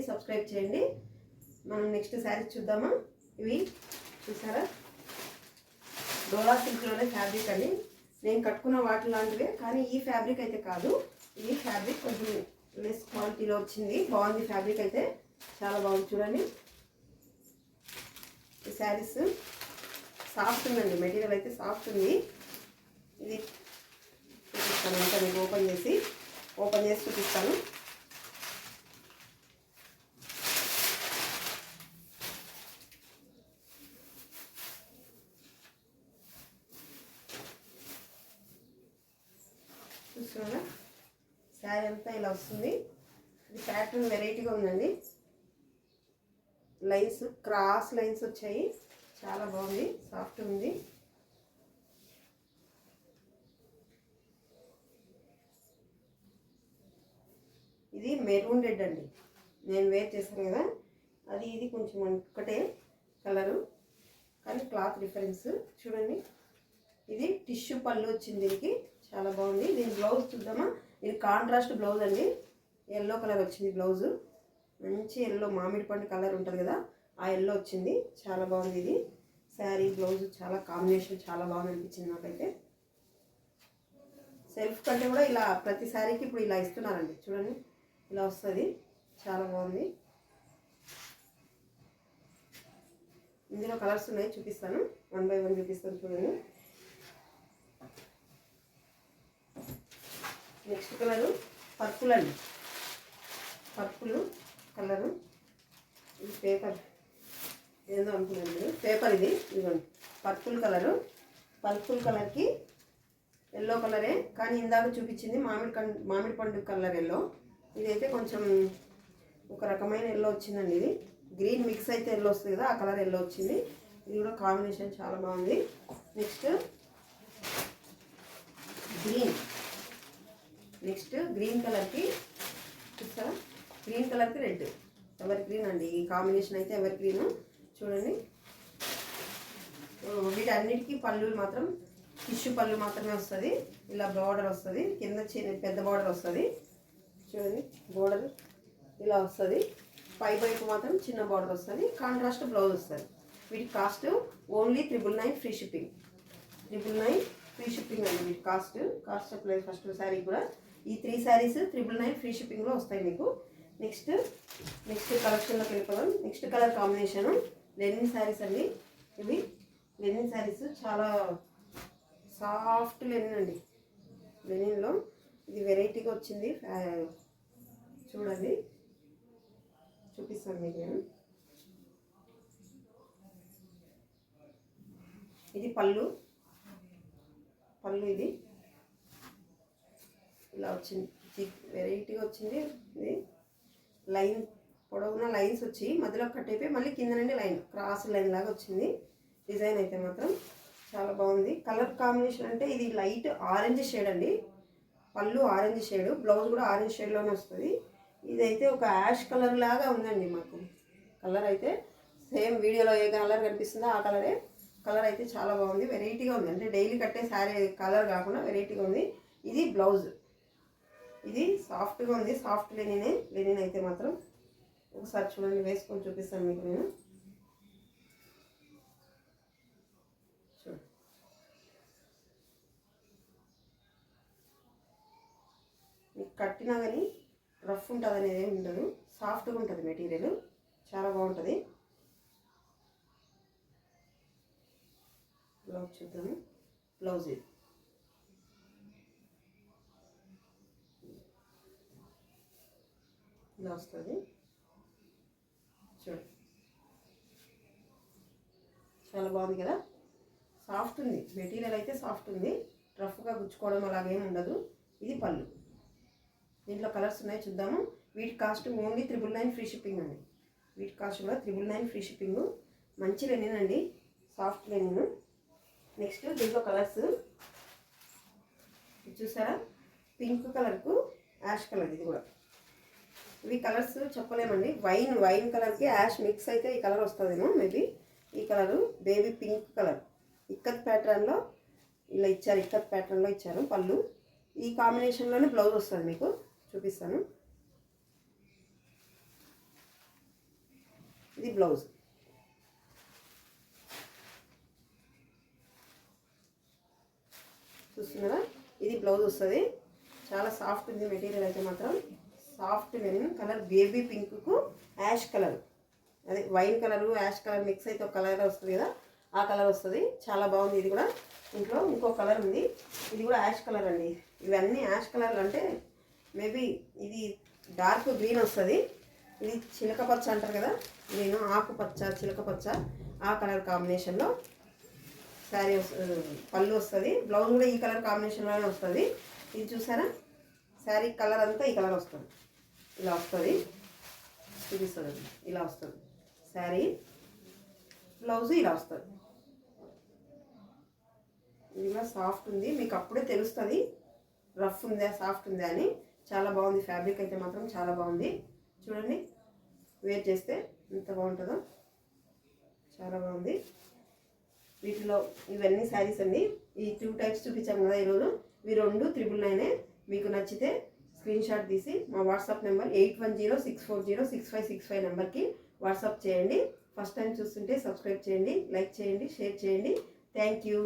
Subscribe చేయండి. మనం next saris చూద్దామా. ఇవి చూసారా, డోలా సిల్క్లోనే ఫ్యాబ్రిక్ అండి. నేను కట్టుకున్న వాటి లాంటివే, కానీ ఈ ఫ్యాబ్రిక్ అయితే కాదు. ఈ ఫ్యాబ్రిక్ కొంచెం లెస్ క్వాలిటీలో వచ్చింది. బాగుంది ఫ్యాబ్రిక్ అయితే, చాలా బాగుంది. చూడండి, ఈ శారీస్ సాఫ్ట్ ఉందండి, మెటీరియల్ అయితే సాఫ్ట్ ఉంది. ఇది చూపిస్తాను అంతా మీకు ఓపెన్ చేసి చూపిస్తాను. చూస్తున్నారా, శారీ అంతా ఇలా వస్తుంది. ఇది ప్యాటర్న్ వెరైటీగా ఉందండి. లైన్స్, క్రాస్ లైన్స్ వచ్చాయి, చాలా బాగుంది, సాఫ్ట్ ఉంది. ఇది మెరూన్ రెడ్ అండి, నేను వేర్ చేశాను కదా అది. ఇది కొంచెం ఒక్కటే కలరు, కానీ క్లాత్ డిఫరెన్స్ చూడండి. ఇది టిష్యూ పళ్ళు వచ్చింది దీనికి, చాలా బాగుంది. దీని బ్లౌజ్ చూద్దామా. ఇది కాంట్రాస్ట్ బ్లౌజ్ అండి, ఎల్లో కలర్ వచ్చింది బ్లౌజు. మంచి ఎల్లో, మామిడి పండు కలర్ ఉంటుంది కదా, ఆ ఎల్లో వచ్చింది, చాలా బాగుంది. ఇది శారీ బ్లౌజ్ చాలా కాంబినేషన్ చాలా బాగుంది అనిపించింది నాకైతే. సెల్ఫ్ కంటే కూడా ఇలా ప్రతి శారీకి ఇప్పుడు ఇలా ఇస్తున్నారండి. చూడండి, ఇలా వస్తుంది, చాలా బాగుంది. ఇందులో కలర్స్ ఉన్నాయి, చూపిస్తాను, 1 by 1 చూపిస్తాను. చూడండి, నెక్స్ట్ కలరు పర్పుల్ అండి, పర్పుల్ కలరు. ఇది పేపర్ ఏదో అనుకున్నాను, పేపర్ ఇది. ఇదిగోండి, పర్పుల్ కలరు. పర్పుల్ కలర్కి ఎల్లో కలరే, కానీ ఇందాక చూపించింది మామిడి పండు కలర్ ఎల్లో. ఇదైతే కొంచెం ఒక రకమైన ఎల్లో వచ్చిందండి. ఇది గ్రీన్ మిక్స్ అయితే ఎల్లో వస్తుంది కదా, ఆ కలర్ ఎల్లో వచ్చింది. ఇది కూడా కాంబినేషన్ చాలా బాగుంది. నెక్స్ట్ గ్రీన్ కలర్కి చూస్తారా, గ్రీన్ కలర్కి రెడ్, ఎవర్ గ్రీన్ అండి. ఈ కాంబినేషన్ అయితే ఎవర్ గ్రీన్. చూడండి, వీటన్నిటికీ పళ్ళు మాత్రం టిష్యూ పళ్ళు మాత్రమే వస్తుంది. ఇలా బార్డర్ వస్తుంది, కింద పెద్ద బార్డర్ వస్తుంది. చూడండి, బార్డర్ ఇలా వస్తుంది, పై వైపు మాత్రం చిన్న బార్డర్ వస్తుంది. కాంట్రాస్ట్ బ్లౌజ్ వస్తుంది. వీటి cost only 999 free shipping. 999 free shipping అండి వీటి కాస్ట్ చెప్పలేదు ఫస్ట్ శారీ కూడా. ఈ 3 శారీస్ 999 ఫ్రీ షిప్పింగ్లో వస్తాయి మీకు. నెక్స్ట్ కలెక్షన్లోకి వెళ్ళిపోదాం. Next colour combination linen sarees అండి. ఇవి లెనిన్ శారీస్, చాలా సాఫ్ట్ లెనిన్ అండి. లెనిన్లో ఇది వెరైటీగా వచ్చింది. చూడండి, చూపిస్తాను మీకు నేను. ఇది పళ్ళు ఇది ఇలా వచ్చింది, వెరైటీగా వచ్చింది. ఇది లైన్, పొడవున లైన్స్ వచ్చి మధ్యలో కట్ అయిపోయి మళ్ళీ కింద నుండి లైన్, క్రాస్ లైన్ లాగా వచ్చింది. డిజైన్ అయితే మాత్రం చాలా బాగుంది. కలర్ కాంబినేషన్ అంటే ఇది లైట్ ఆరెంజ్ షేడ్ అండి. పళ్ళు ఆరెంజ్ షేడ్, బ్లౌజ్ కూడా ఆరెంజ్ షేడ్లోనే వస్తుంది. ఇదైతే ఒక యాష్ కలర్ లాగా ఉందండి మాకు. కలర్ అయితే సేమ్ వీడియోలో ఏ కలర్ కనిపిస్తుందో ఆ కలరే. కలర్ అయితే చాలా బాగుంది, వెరైటీగా ఉంది. అంటే డైలీ కట్టే శారీ కలర్ కాకుండా వెరైటీగా ఉంది. ఇది బ్లౌజ్, ఇది సాఫ్ట్గా ఉంది, సాఫ్ట్ లెనిన్ అయితే మాత్రం. ఒకసారి చూడండి, వేసుకొని చూపిస్తాను మీకు నేను. చూడండి, మీకు కట్టినా కానీ రఫ్ ఉంటుంది అనేది ఏమి ఉండదు, సాఫ్ట్గా ఉంటుంది మెటీరియల్, చాలా బాగుంటుంది. బ్లౌజ్ చూద్దాము. బ్లౌజ్ ఇది ఇలా వస్తుంది. చూడండి, చాలా బాగుంది కదా, సాఫ్ట్ ఉంది మెటీరియల్ అయితే, సాఫ్ట్ ఉంది, రఫ్గా గుచ్చుకోవడం అలాగేమి ఉండదు. ఇది పళ్ళు. దీంట్లో కలర్స్ ఉన్నాయి, చూద్దాము. వీటి కాస్ట్ ఓన్లీ 999 ఫ్రీ షిప్పింగ్ అండి. వీటి కాస్ట్ కూడా 999 ఫ్రీ షిప్పింగ్. మంచి లెనిన్ అండి, సాఫ్ట్ లెనిన్. నెక్స్ట్ దీంట్లో కలర్స్ చూసారా, పింక్ కలర్కు యాష్ కలర్. ఇది కూడా ఇవి కలర్స్ చెప్పలేమండి. వైన్ కలర్కి యాష్ మిక్స్ అయితే ఈ కలర్ వస్తుందేమో మేబీ. ఈ colour baby pink colour, ikat ప్యాటర్న్లో ఇలా ఇచ్చారు, ఇక్కత్ ప్యాటర్న్లో ఇచ్చారు పళ్ళు. ఈ కాంబినేషన్లోనే బ్లౌజ్ వస్తుంది మీకు, చూపిస్తాను. ఇది బ్లౌజ్. చూస్తున్నారా, ఇది బ్లౌజ్ వస్తుంది. చాలా సాఫ్ట్ ఉంది మెటీరియల్ అయితే మాత్రం. సాఫ్ట్ మెరూన్ కలర్, బేబీ పింక్కు యాష్ కలర్, అదే wine colour ash colour mix అయితే ఒక కలర్ వస్తుంది కదా, ఆ కలర్ వస్తుంది. చాలా బాగుంది. ఇది కూడా ఇంట్లో ఇంకో కలర్ ఉంది, ఇది కూడా యాష్ కలర్ అండి. ఇవన్నీ యాష్ కలర్లు అంటే మేబీ ఇది డార్క్ గ్రీన్ వస్తుంది. ఇది చిలక పచ్చ అంటారు కదా, నేను ఆకుపచ్చ చిలక పచ్చ ఆ కలర్ కాంబినేషన్లో శారీ పళ్ళు వస్తుంది. బ్లౌజ్ కూడా ఈ కలర్ కాంబినేషన్లోనే వస్తుంది. ఇది చూసారా, శారీ కలర్ అంతా ఈ కలర్ వస్తుంది. ఇలా వస్తుంది, చూపిస్తుంది. ఇలా వస్తుంది శారీ, బ్లౌజ్ ఇలా వస్తుంది. ఇది కూడా సాఫ్ట్ ఉంది, మీకు అప్పుడే తెలుస్తుంది రఫ్ ఉందా సాఫ్ట్ ఉందా అని. చాలా బాగుంది ఫ్యాబ్రిక్ అయితే మాత్రం చాలా బాగుంది. చూడండి వేర్ చేస్తే ఎంత బాగుంటుందో, చాలా బాగుంది. వీటిలో ఇవన్నీ శారీస్ అండి. ఈ 2 టైప్స్ చూపించాము కదా ఈరోజు, ఇవి 2 999. మీకు నచ్చితే స్క్రీన్ షాట్ తీసి మా వాట్సాప్ నెంబర్ 8106406565 నెంబర్కి వాట్సాప్ చేయండి. ఫస్ట్ టైం చూస్తుంటే సబ్స్క్రైబ్ చేయండి, లైక్ చేయండి, షేర్ చేయండి. Thank you.